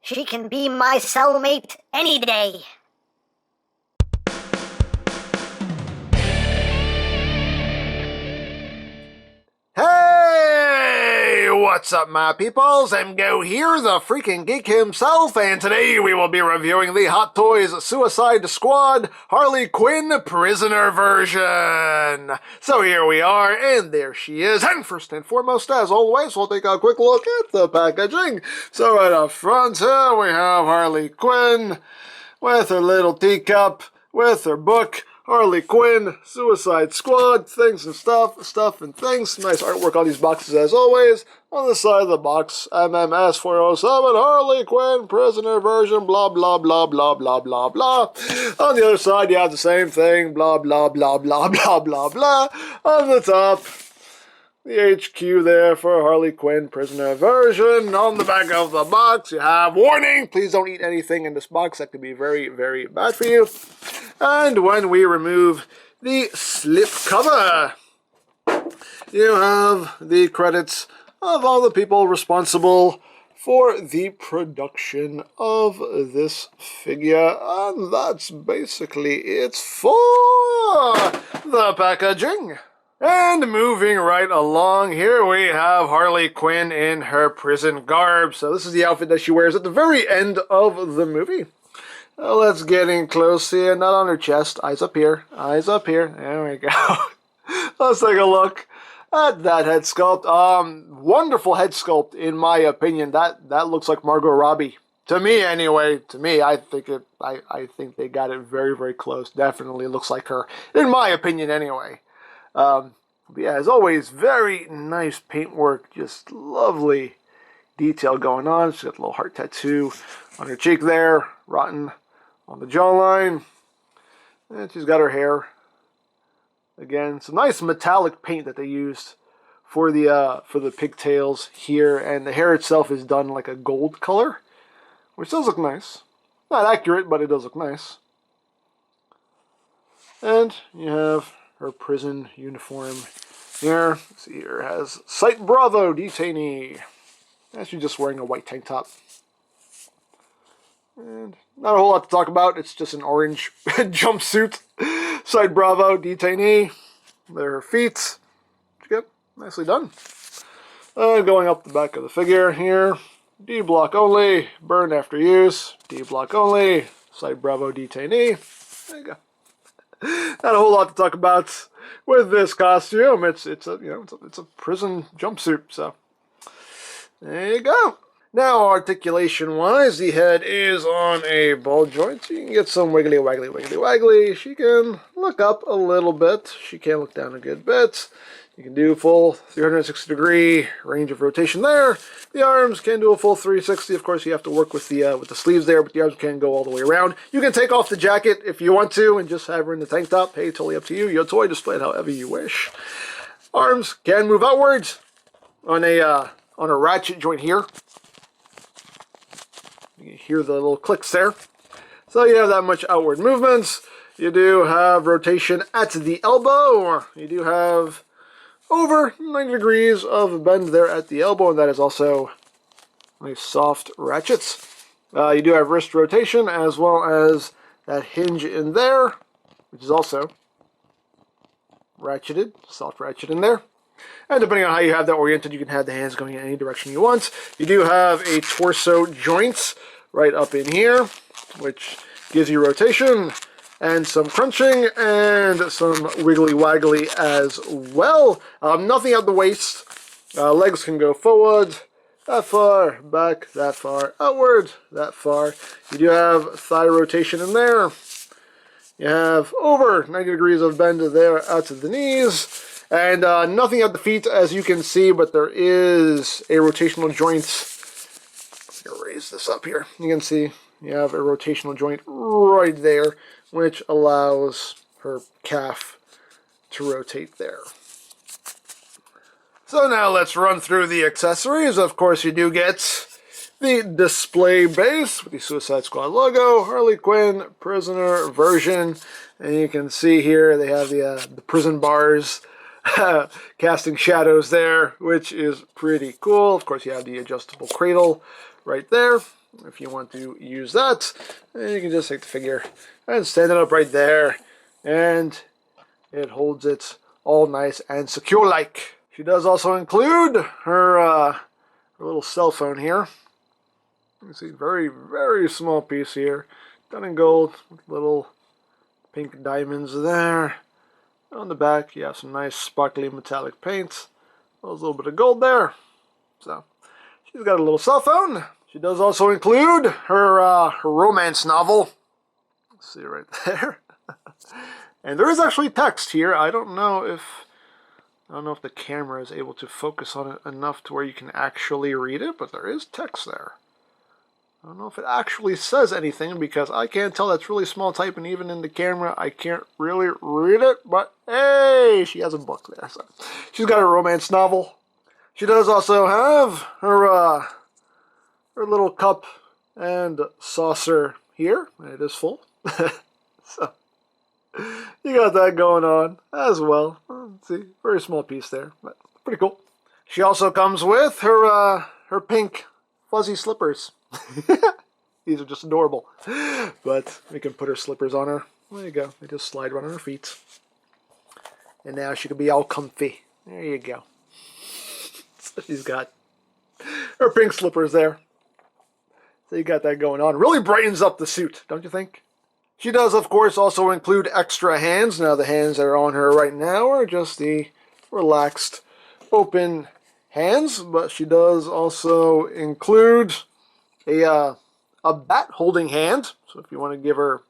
She can be my cellmate any day. Hey, what's up, my peoples? EmGo here, the freaking geek himself, and today we will be reviewing the Hot Toys Suicide Squad Harley Quinn Prisoner version. So here we are, and there she is. And first and foremost, as always, we'll take a quick look at the packaging. So right up front here, we have Harley Quinn with her little teacup, with her book. Harley Quinn, Suicide Squad, things and stuff and things. Nice artwork on these boxes as always. On the side of the box, MMS 407, Harley Quinn, prisoner version, blah, blah, blah, blah, blah, blah, blah. On the other side, you have the same thing, blah, blah, blah, blah, blah, blah, blah. On the top, the HQ there for Harley Quinn prisoner version. On the back of the box, you have warning. Please don't eat anything in this box. That could be very, very bad for you. And when we remove the slip cover, you have the credits of all the people responsible for the production of this figure. And that's basically it for the packaging. And moving right along, here we have Harley Quinn in her prison garb. So this is the outfit that she wears at the very end of the movie. Let's get in close here, not on her chest. Eyes up here, eyes up here. There we go. Let's take a look at that head sculpt. Wonderful head sculpt, in my opinion. That looks like Margot Robbie. To me, anyway. To me, I think they got it very, very close. Definitely looks like her, in my opinion, anyway. But yeah, as always, very nice paintwork, just lovely detail going on. She's got a little heart tattoo on her cheek there, rotten on the jawline, and she's got her hair. Again, some nice metallic paint that they used for the pigtails here, and the hair itself is done like a gold color, which does look nice. Not accurate, but it does look nice. And you have her prison uniform here. Let's see here, it has Site Bravo detainee. And she's just wearing a white tank top. And not a whole lot to talk about. It's just an orange jumpsuit. Site Bravo detainee. There are her feet. Good. Nicely done. Going up the back of the figure here. D block only. Burned after use. D block only. Site Bravo detainee. There you go. Not a whole lot to talk about with this costume. It's a prison jumpsuit, so there you go. Now, articulation-wise, the head is on a ball joint, so you can get some wiggly, waggly, wiggly, waggly. She can look up a little bit. She can look down a good bit. You can do full 360-degree range of rotation there. The arms can do a full 360. Of course, you have to work with the sleeves there, but the arms can go all the way around. You can take off the jacket if you want to and just have her in the tank top. Hey, totally up to you. Your toy, display it however you wish. Arms can move outwards on a ratchet joint here. You can hear the little clicks there. So you have that much outward movements. You do have rotation at the elbow. You do have over 90 degrees of bend there at the elbow, and that is also nice soft ratchets. You do have wrist rotation as well as that hinge in there, which is also ratcheted, soft ratchet in there. And depending on how you have that oriented, you can have the hands going in any direction you want. You do have a torso joint right up in here, which gives you rotation and some crunching and some wiggly waggly as well. Nothing at the waist. Legs can go forward, that far, back, that far, outward, that far. You do have thigh rotation in there. You have over 90 degrees of bend there at the knees. And nothing at the feet, as you can see, but there is a rotational joint. I'm going to raise this up here. You can see you have a rotational joint right there, which allows her calf to rotate there. So now let's run through the accessories. Of course, you do get the display base with the Suicide Squad logo, Harley Quinn prisoner version, and you can see here they have the prison bars casting shadows there, which is pretty cool. Of course, you have the adjustable cradle right there. if you want to use that. And you can just take the figure and stand it up right there, and it holds it all nice and secure like. She does also include her little cell phone here. You can see very, very small piece here, done in gold with little pink diamonds there. On the back, you have some nice sparkly metallic paint. There's a little bit of gold there. So she's got a little cell phone. She does also include her romance novel. See right there. And there is actually text here. I don't know if the camera is able to focus on it enough to where you can actually read it, but there is text there. I don't know if it actually says anything because I can't tell. That's really small type, and even in the camera I can't really read it, but hey, she has a book there. So she's got a romance novel. She does also have her little cup and saucer here. It is full. So you got that going on as well. Let's see, very small piece there, but pretty cool. She also comes with her pink fuzzy slippers. These are just adorable. But we can put her slippers on her. There you go. They just slide right on her feet. And now she can be all comfy. There you go. So she's got her pink slippers there. So you got that going on. Really brightens up the suit, don't you think? She does, of course, also include extra hands. Now, the hands that are on her right now are just the relaxed, open hands. But she does also include a bat holding hand. So if you want to give her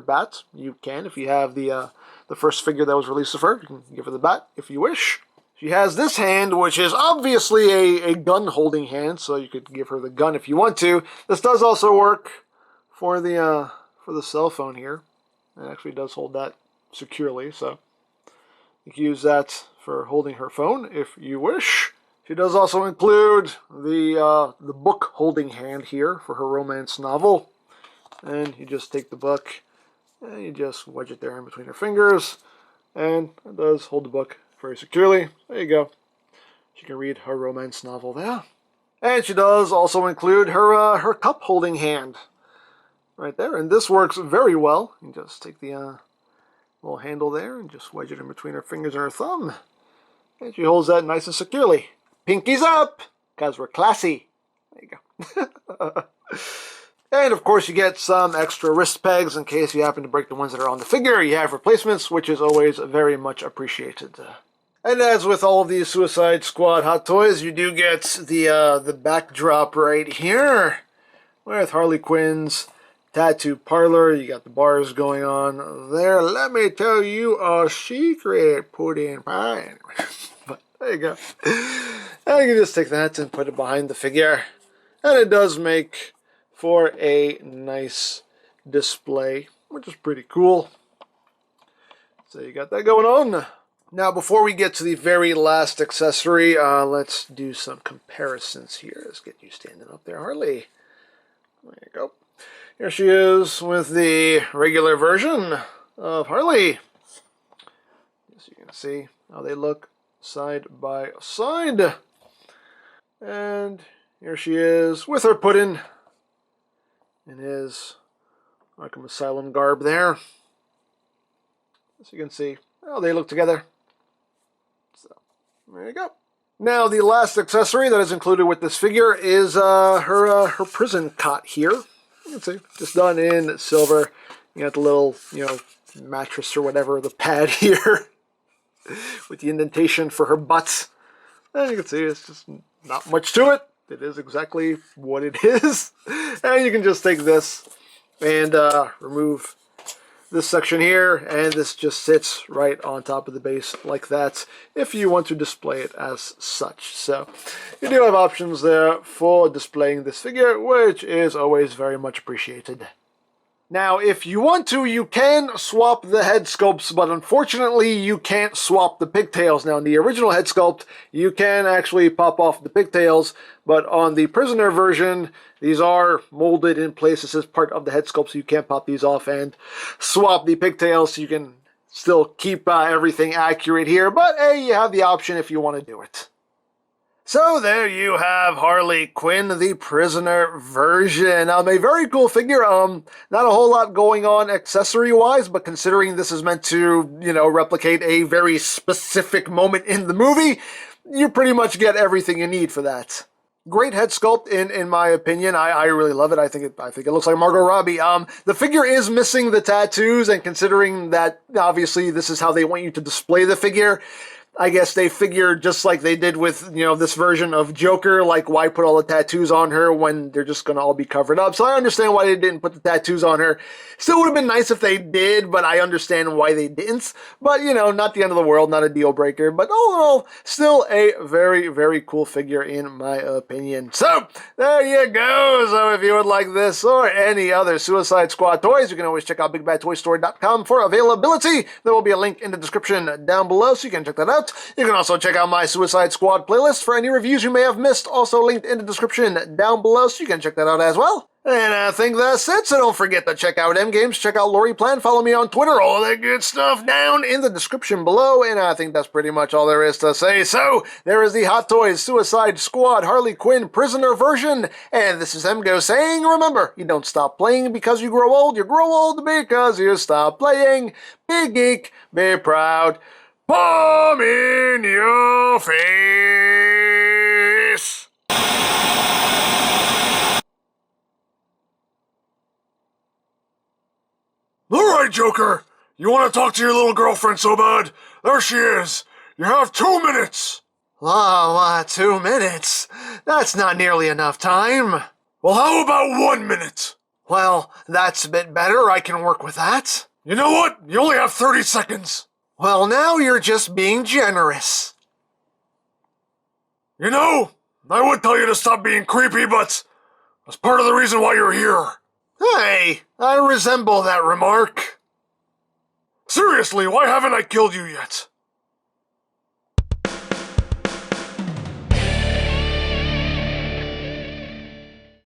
bat, you can. If you have the first figure that was released of her, you can give her the bat if you wish. She has this hand, which is obviously a gun holding hand, so you could give her the gun if you want to. This does also work for the cell phone here. It actually does hold that securely, so you can use that for holding her phone if you wish. She does also include the book holding hand here for her romance novel. And you just take the book and you just wedge it there in between her fingers. And it does hold the book very securely. There you go. She can read her romance novel there. And she does also include her cup holding hand right there. And this works very well. You just take the little handle there and just wedge it in between her fingers and her thumb. And she holds that nice and securely. Pinkies up, because we're classy. There you go. And of course you get some extra wrist pegs in case you happen to break the ones that are on the figure. You have replacements, which is always very much appreciated. And as with all of these Suicide Squad Hot Toys, you do get the backdrop right here with Harley Quinn's tattoo parlor. You got the bars going on there. Let me tell you a secret, pudding pie. But there you go. And you can just take that and put it behind the figure. And it does make for a nice display, which is pretty cool. So you got that going on. Now, before we get to the very last accessory, let's do some comparisons here. Let's get you standing up there, Harley. There you go. Here she is with the regular version of Harley. As you can see how they look side by side. And here she is with her puddin' in his Arkham Asylum garb there. As you can see how they look together. So, there you go. Now, the last accessory that is included with this figure is her prison cot here. You can see, just done in silver. You got the little, mattress or whatever, the pad here with the indentation for her butt. And you can see it's just not much to it. It is exactly what it is. And you can just take this and remove this section here, and this just sits right on top of the base like that if you want to display it as such. So you do have options there for displaying this figure, which is always very much appreciated. Now, if you want to, you can swap the head sculpts, but unfortunately you can't swap the pigtails. Now, in the original head sculpt, you can actually pop off the pigtails, but on the prisoner version, these are molded in place. This is part of the head sculpt, so you can't pop these off and swap the pigtails, so you can still keep everything accurate here. But hey, you have the option if you want to do it. So there you have Harley Quinn, the prisoner version. A very cool figure. Not a whole lot going on accessory-wise, but considering this is meant to, replicate a very specific moment in the movie, you pretty much get everything you need for that. Great head sculpt, in my opinion. I really love it. I think it looks like Margot Robbie. The figure is missing the tattoos, and considering that obviously this is how they want you to display the figure, I guess they figured, just like they did with, this version of Joker, like, why put all the tattoos on her when they're just going to all be covered up? So I understand why they didn't put the tattoos on her. Still would have been nice if they did, but I understand why they didn't. But, not the end of the world, not a deal breaker. But all in all, still a very, very cool figure in my opinion. So, there you go. So if you would like this or any other Suicide Squad toys, you can always check out BigBadToyStory.com for availability. There will be a link in the description down below, so you can check that out. You can also check out my Suicide Squad playlist for any reviews you may have missed, also linked in the description down below, so you can check that out as well. And I think that's it, so don't forget to check out EmGo's, check out Lori Plan, follow me on Twitter, all that good stuff down in the description below, and I think that's pretty much all there is to say. So, there is the Hot Toys Suicide Squad Harley Quinn prisoner version, and this is EmGo saying, remember, you don't stop playing because you grow old because you stop playing. Be geek, be proud. Palm in your face! Alright, Joker! You want to talk to your little girlfriend so bad? There she is! You have 2 minutes! Oh, 2 minutes? That's not nearly enough time. Well, how about 1 minute? Well, that's a bit better. I can work with that. You know what? You only have 30 seconds. Well, now you're just being generous. I would tell you to stop being creepy, but that's part of the reason why you're here. Hey, I resemble that remark. Seriously, why haven't I killed you yet?